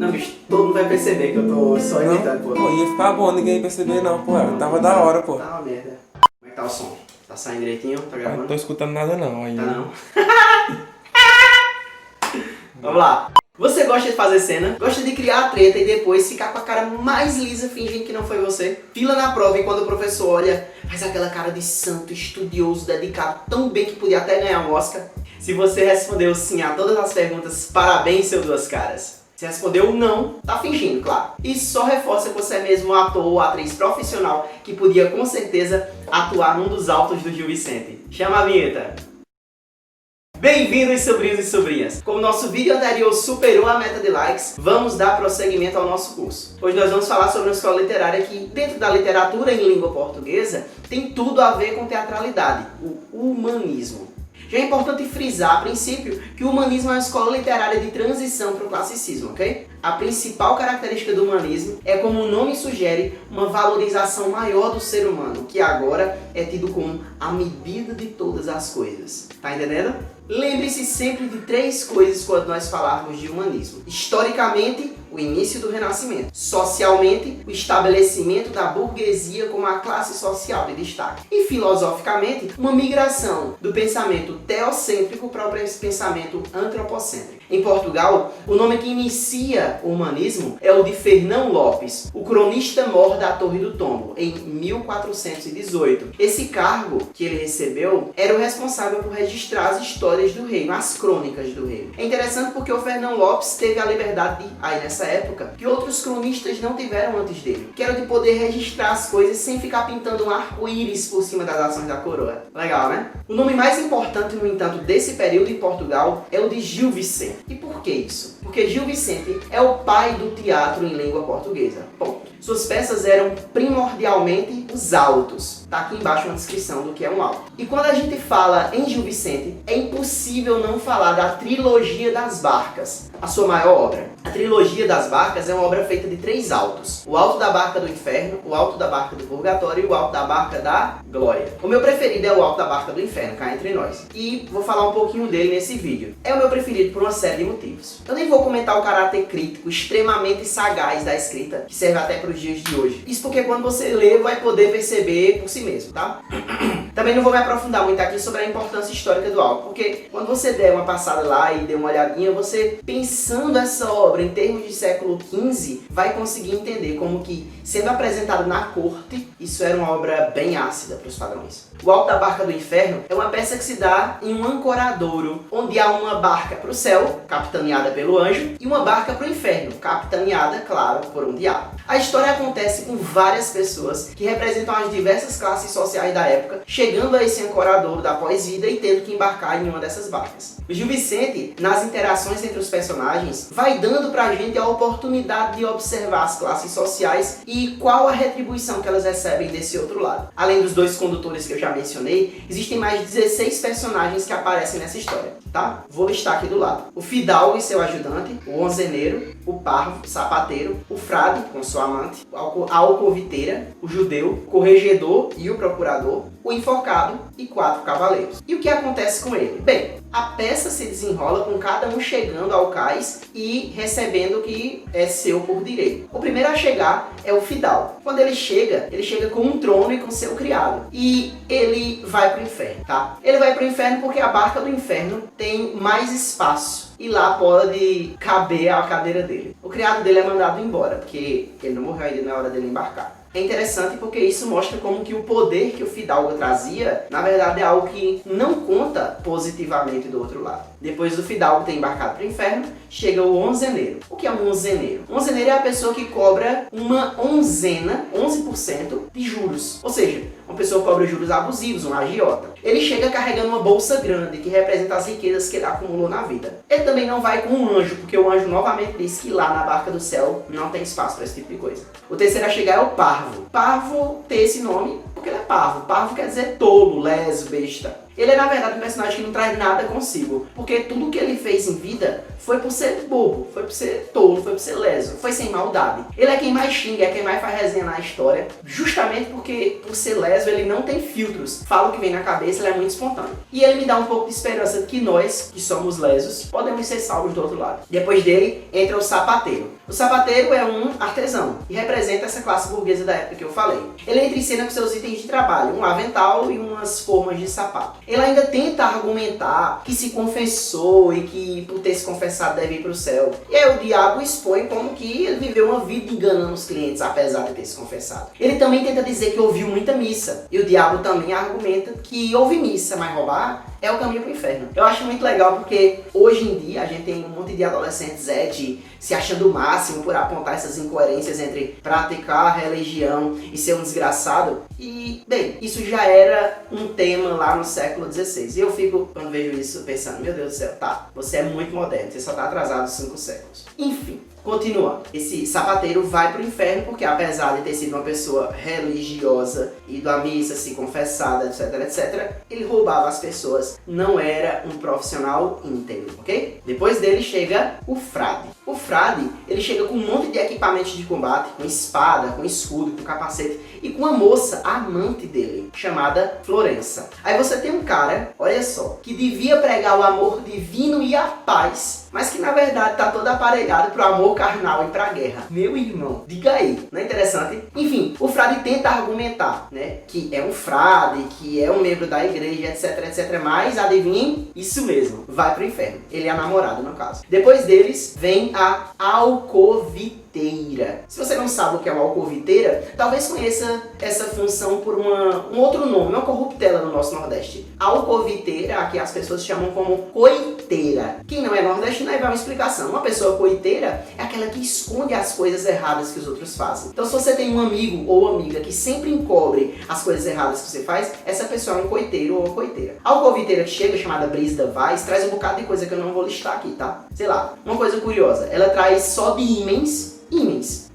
Não, bicho, todo mundo vai perceber que eu tô só imitando, pô. Pô, ia ficar bom, ninguém ia perceber não, pô. Tava da hora, pô. Tá uma merda. Como é que tá o som? Tá saindo direitinho? Tá Não gravando? tô escutando nada não ainda. Tá não? Vamos lá. Você gosta de fazer cena? Gosta de criar a treta e depois ficar com a cara mais lisa fingindo que não foi você? Fila na prova e quando o professor olha, faz aquela cara de santo, estudioso, dedicado, tão bem que podia até ganhar um Oscar? Se você respondeu sim a todas as perguntas, parabéns, seu duas caras. Se respondeu não, tá fingindo, claro. Isso só reforça que você é mesmo um ator ou atriz profissional que podia com certeza atuar num dos altos do Gil Vicente. Chama a vinheta! Bem-vindos, sobrinhos e sobrinhas! Como nosso vídeo anterior superou a meta de likes, vamos dar prosseguimento ao nosso curso. Hoje nós vamos falar sobre uma escola literária que, dentro da literatura em língua portuguesa, tem tudo a ver com teatralidade, o humanismo. Já é importante frisar, a princípio, que o humanismo é uma escola literária de transição para o classicismo, ok? A principal característica do humanismo é, como o nome sugere, uma valorização maior do ser humano, que agora é tido como a medida de todas as coisas. Tá entendendo? Lembre-se sempre de três coisas quando nós falarmos de humanismo. Historicamente, o início do Renascimento. Socialmente, o estabelecimento da burguesia como a classe social de destaque. E filosoficamente, uma migração do pensamento teocêntrico para o pensamento antropocêntrico. Em Portugal, o nome que inicia o humanismo é o de Fernão Lopes, o cronista-mor da Torre do Tombo, em 1418. Esse cargo que ele recebeu era o responsável por registrar as histórias do reino, as crônicas do reino. É interessante porque o Fernão Lopes teve a liberdade, aí nessa época, que outros cronistas não tiveram antes dele, que era de poder registrar as coisas sem ficar pintando um arco-íris por cima das ações da coroa. Legal, né? O nome mais importante, no entanto, desse período em Portugal é o de Gil Vicente. E por que isso? Porque Gil Vicente é o pai do teatro em língua portuguesa. Ponto. Suas peças eram primordialmente os autos. Tá aqui embaixo uma descrição do que é um auto. E quando a gente fala em Gil Vicente, é impossível não falar da Trilogia das Barcas, a sua maior obra. A Trilogia das Barcas é uma obra feita de três autos. O Alto da Barca do Inferno, o Alto da Barca do Purgatório e o Alto da Barca da Glória. O meu preferido é o Alto da Barca do Inferno, cá entre nós. E vou falar um pouquinho dele nesse vídeo. É o meu preferido por uma série de motivos. Eu nem vou comentar o caráter crítico extremamente sagaz da escrita, que serve até para os dias de hoje. Isso porque quando você lê, vai poder perceber por si mesmo, tá? Também não vou me aprofundar muito aqui sobre a importância histórica do auto, porque quando você der uma passada lá e der uma olhadinha, você, pensando essa obra em termos de século XV, vai conseguir entender como que, sendo apresentado na corte, isso era uma obra bem ácida para os padrões. O Alto da Barca do Inferno é uma peça que se dá em um ancoradouro, onde há uma barca para o céu, capitaneada pelo anjo, e uma barca para o inferno, capitaneada, claro, por um diabo. A história acontece com várias pessoas que representam as diversas classes sociais da época, chegando a esse ancoradouro da pós-vida e tendo que embarcar em uma dessas barcas. O Gil Vicente, nas interações entre os personagens, vai dando pra gente a oportunidade de observar as classes sociais e qual a retribuição que elas recebem desse outro lado. Além dos dois condutores que eu já mencionei, existem mais 16 personagens que aparecem nessa história, tá? Vou listar aqui do lado. O fidalgo e seu ajudante, o onzeneiro, o parvo, o sapateiro, o frade, com sua amante, a alcoviteira, o judeu, o corregedor e o procurador, o enforcado e 4 cavaleiros. E o que acontece com ele? Bem, a peça se desenrola com cada um chegando ao cais e recebendo o que é seu por direito. O primeiro a chegar é o fidalgo. Quando ele chega com um trono e com seu criado. E ele vai para o inferno, tá? Ele vai para o inferno porque a barca do inferno tem mais espaço. E lá pode caber a cadeira dele. O criado dele é mandado embora, porque ele não morreu ainda na hora dele embarcar. É interessante porque isso mostra como que o poder que o fidalgo trazia, na verdade é algo que não conta positivamente do outro lado. Depois do fidalgo ter embarcado para o inferno, chega o onzeneiro. O que é um onzeneiro? Um onzeneiro é a pessoa que cobra uma onzena, 11% de juros. Ou seja, uma pessoa cobra juros abusivos, um agiota. Ele chega carregando uma bolsa grande, que representa as riquezas que ele acumulou na vida. Ele também não vai com um anjo, porque o anjo novamente diz que lá na barca do céu não tem espaço para esse tipo de coisa. O terceiro a chegar é o parvo. Parvo tem esse nome Porque ele é parvo. Parvo quer dizer tolo, leso, besta. Ele é, na verdade, um personagem que não traz nada consigo. Porque tudo que ele fez em vida foi por ser bobo, foi por ser tolo, foi por ser leso, foi sem maldade. Ele é quem mais xinga, é quem mais faz resenha na história, justamente porque, por ser leso, ele não tem filtros. Fala o que vem na cabeça, ele é muito espontâneo. E ele me dá um pouco de esperança de que nós, que somos lesos, podemos ser salvos do outro lado. Depois dele, entra o sapateiro. O sapateiro é um artesão e representa essa classe burguesa da época que eu falei. Ele entra em cena com seus itens de trabalho, um avental e umas formas de sapato. Ele ainda tenta argumentar que se confessou e que por ter se confessado deve ir para o céu. E aí o diabo expõe como que ele viveu uma vida enganando os clientes, apesar de ter se confessado. Ele também tenta dizer que ouviu muita missa. E o diabo também argumenta que ouve missa, mas roubar é o caminho para o inferno. Eu acho muito legal porque hoje em dia a gente tem um monte de adolescentes se achando o máximo por apontar essas incoerências entre praticar a religião e ser um desgraçado. E, bem, isso já era um tema lá no século XVI. E eu fico, quando vejo isso, pensando, meu Deus do céu, tá, você é muito moderno, você só tá atrasado 5 séculos. Enfim. Continuando, esse sapateiro vai pro inferno porque, apesar de ter sido uma pessoa religiosa, ido à missa, se confessada, etc, etc, ele roubava as pessoas, não era um profissional íntegro, ok? Depois dele chega o frade. O frade, ele chega com um monte de equipamentos de combate, com espada, com escudo, com capacete e com uma moça, a amante dele, chamada Florença. Aí você tem um cara, olha só, que devia pregar o amor divino e a paz, mas que na verdade tá todo aparelhado pro amor carnal e pra guerra. Meu irmão, diga aí, não é interessante? Enfim, o frade tenta argumentar, né, que é um frade, que é um membro da igreja, etc, etc, mas adivinhem, isso mesmo, vai pro inferno. Ele é a namorada, no caso. Depois deles, vem a alcoviteira. Se você não sabe o que é uma alcoviteira, talvez conheça essa função por um outro nome, uma corruptela no nosso Nordeste. Alcoviteira, aqui as pessoas chamam como coiteira. Quem não é nordestino, aí vai uma explicação. Uma pessoa coiteira é aquela que esconde as coisas erradas que os outros fazem. Então, se você tem um amigo ou amiga que sempre encobre as coisas erradas que você faz, essa pessoa é um coiteiro ou uma coiteira. A alcoviteira que chega, chamada Brígida Vaz, traz um bocado de coisa que eu não vou listar aqui, tá? Sei lá, uma coisa curiosa. Ela traz só de ímãs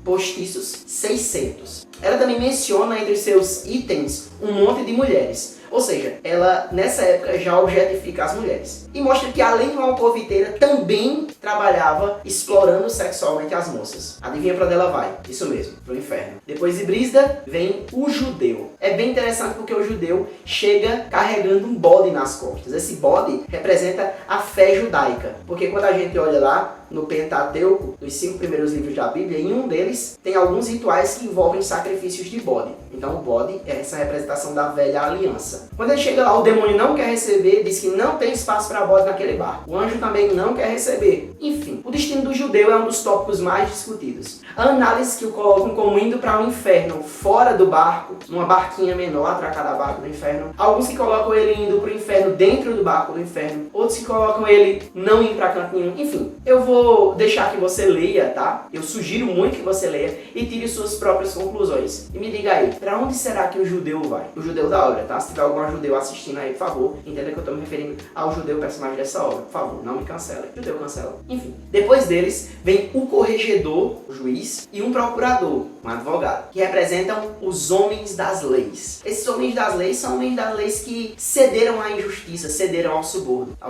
postiços 600. Ela também menciona entre seus itens um monte de mulheres. Ou seja, ela nessa época já objetifica as mulheres. E mostra que além de uma alcoviteira, também trabalhava explorando sexualmente as moças. Adivinha pra onde ela vai? Isso mesmo, pro inferno. Depois de Brígida, vem o judeu. É bem interessante porque o judeu chega carregando um bode nas costas. Esse bode representa a fé judaica. Porque quando a gente olha lá no Pentateuco, nos 5 primeiros livros da Bíblia, em um deles tem alguns rituais que envolvem sacrifícios de bode. Então o bode é essa representação da velha aliança. Quando ele chega lá, o demônio não quer receber, diz que não tem espaço para bode naquele barco. O anjo também não quer receber. Enfim, o destino do judeu é um dos tópicos mais discutidos. Há análises que o colocam como indo para um inferno fora do barco, numa barquinha menor para cada barco do inferno. Alguns que colocam ele indo para o inferno dentro do barco do inferno. Outros que colocam ele não indo para canto nenhum. Enfim, eu vou deixar que você leia, tá? Eu sugiro muito que você leia e tire suas próprias conclusões. E me diga aí, para onde será que o judeu vai? O judeu da obra, tá? Se tiver algum judeu assistindo aí, por favor, entenda que eu tô me referindo ao judeu personagem dessa obra. Por favor, não me cancele. Judeu cancela. Enfim, depois deles vem o corregedor, o juiz, e um procurador, um advogado, que representam os homens das leis. Esses homens das leis são homens das leis que cederam à injustiça, cederam ao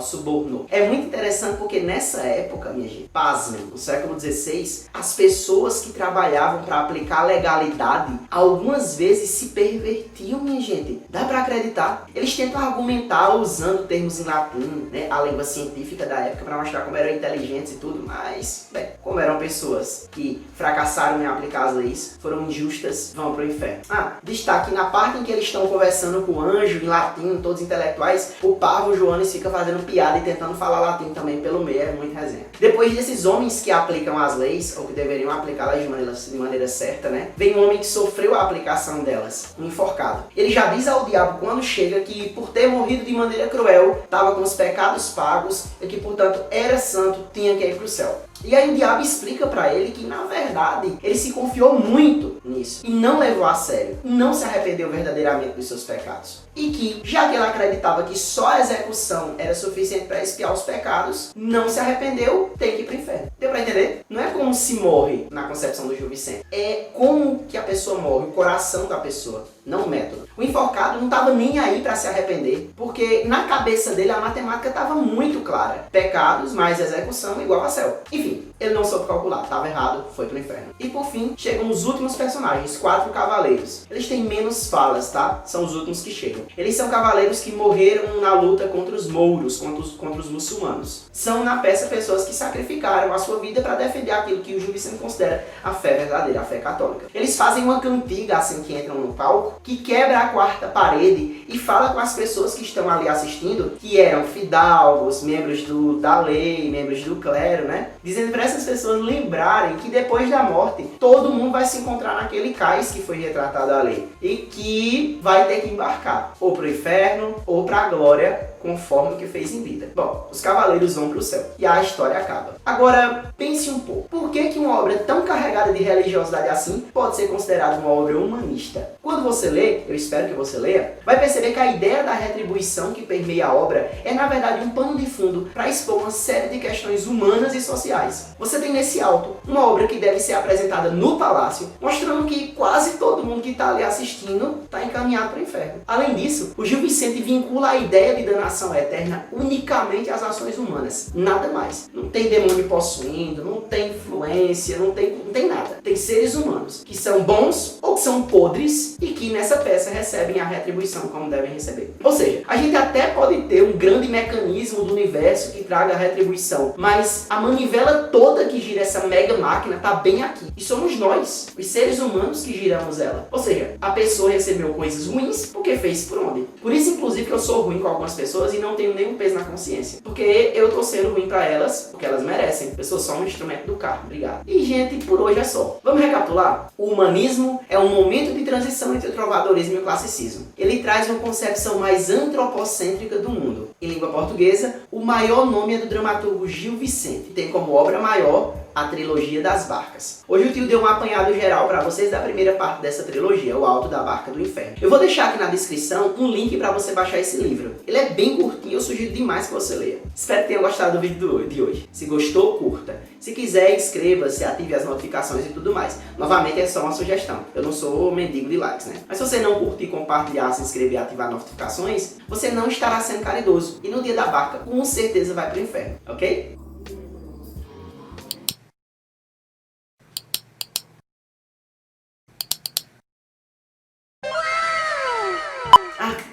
suborno. É muito interessante porque nessa época, minha gente, pasmem, no século XVI, as pessoas que trabalhavam para aplicar a legalidade, algumas vezes se pervertiam, minha gente. Dá para acreditar? Eles tentam argumentar usando termos em latim, né, a língua científica da época, para mostrar como eram inteligentes e tudo, mas, bem, como eram pessoas que fracassaram em aplicar as leis, foram injustas, vão pro inferno. Destaque na parte em que eles estão conversando com o anjo em latim, todos intelectuais, o Parvo Joanes fica fazendo piada e tentando falar latim também pelo meio, é muito resenha. Depois desses homens que aplicam as leis, ou que deveriam aplicá-las de maneira certa, né, vem um homem que sofreu a aplicação delas, um enforcado. Ele já diz ao diabo quando chega que por ter morrido de maneira cruel, estava com os pecados pagos e que portanto era santo, tinha que ir pro céu. E aí o diabo explica pra ele que, na verdade, ele se confiou muito nisso e não levou a sério, não se arrependeu verdadeiramente dos seus pecados. E que, já que ele acreditava que só a execução era suficiente para expiar os pecados, não se arrependeu, tem que ir pro inferno. Deu pra entender? Não é como se morre na concepção do Gil Vicente, é como que a pessoa morre, o coração da pessoa. não o método. O enforcado não estava nem aí para se arrepender, porque na cabeça dele a matemática estava muito clara. Pecados mais execução igual a céu. Enfim, ele não soube calcular, estava errado, foi pro inferno. E por fim, chegam os últimos personagens, 4 cavaleiros. Eles têm menos falas, tá? São os últimos que chegam. Eles são cavaleiros que morreram na luta contra os mouros, contra os muçulmanos. São na peça pessoas que sacrificaram a sua vida para defender aquilo que o Gil Vicente considera a fé verdadeira, a fé católica. Eles fazem uma cantiga assim que entram no palco, que quebra a quarta parede e fala com as pessoas que estão ali assistindo, que eram fidalgos, membros da lei, membros do clero, né? Dizendo para essas pessoas lembrarem que depois da morte, todo mundo vai se encontrar naquele cais que foi retratado ali e que vai ter que embarcar ou para o inferno ou para a glória, conforme o que fez em vida. Bom, os cavaleiros vão para o céu e a história acaba. Agora, pense um pouco. Por que uma obra tão carregada de religiosidade assim pode ser considerada uma obra humanista? Quando você lê, eu espero que você leia, vai perceber que a ideia da retribuição que permeia a obra é, na verdade, um pano de fundo para expor uma série de questões humanas e sociais. Você tem nesse alto uma obra que deve ser apresentada no palácio, mostrando que quase todo mundo que está ali assistindo está encaminhado para o inferno. Além disso, o Gil Vicente vincula a ideia de danação eterna unicamente às ações humanas, nada mais. Não tem demônio possuindo, não tem influência, não tem nada. Tem seres humanos que são bons ou que são podres e que nessa peça recebem a retribuição como devem receber. Ou seja, a gente até pode ter um grande mecanismo do universo que traga a retribuição, mas a manivela toda que gira essa mega máquina está bem aqui. E somos nós, os seres humanos, que giramos ela. Ou seja, a pessoa recebeu coisas ruins porque fez por onde. Por isso, inclusive, que eu sou ruim com algumas pessoas e não tenho nenhum peso na consciência. Porque eu tô sendo ruim pra elas, porque elas merecem. Eu sou só um instrumento do karma. Obrigado. E, gente, por hoje é só. Vamos recapitular? O humanismo é um momento de transição entre o trovadorismo e o classicismo. Ele traz uma concepção mais antropocêntrica do mundo. Em língua portuguesa, o maior nome é do dramaturgo Gil Vicente. Tem como obra maior a trilogia das barcas. Hoje o tio deu um apanhado geral para vocês da primeira parte dessa trilogia, O Alto da Barca do Inferno. Eu vou deixar aqui na descrição um link para você baixar esse livro. Ele é bem curtinho, eu sugiro demais que você leia. Espero que tenha gostado do vídeo de hoje. Se gostou, curta. Se quiser, inscreva-se, ative as notificações e tudo mais. Novamente, é só uma sugestão. Eu não sou mendigo de likes, né? Mas se você não curtir, compartilhar, se inscrever e ativar notificações, você não estará sendo caridoso. E no dia da barca, com certeza vai pro inferno, ok?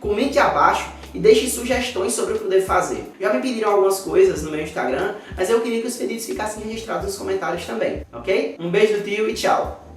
Comente abaixo e deixe sugestões sobre o que poder fazer. Já me pediram algumas coisas no meu Instagram, mas eu queria que os pedidos ficassem registrados nos comentários também, ok? Um beijo do tio e tchau!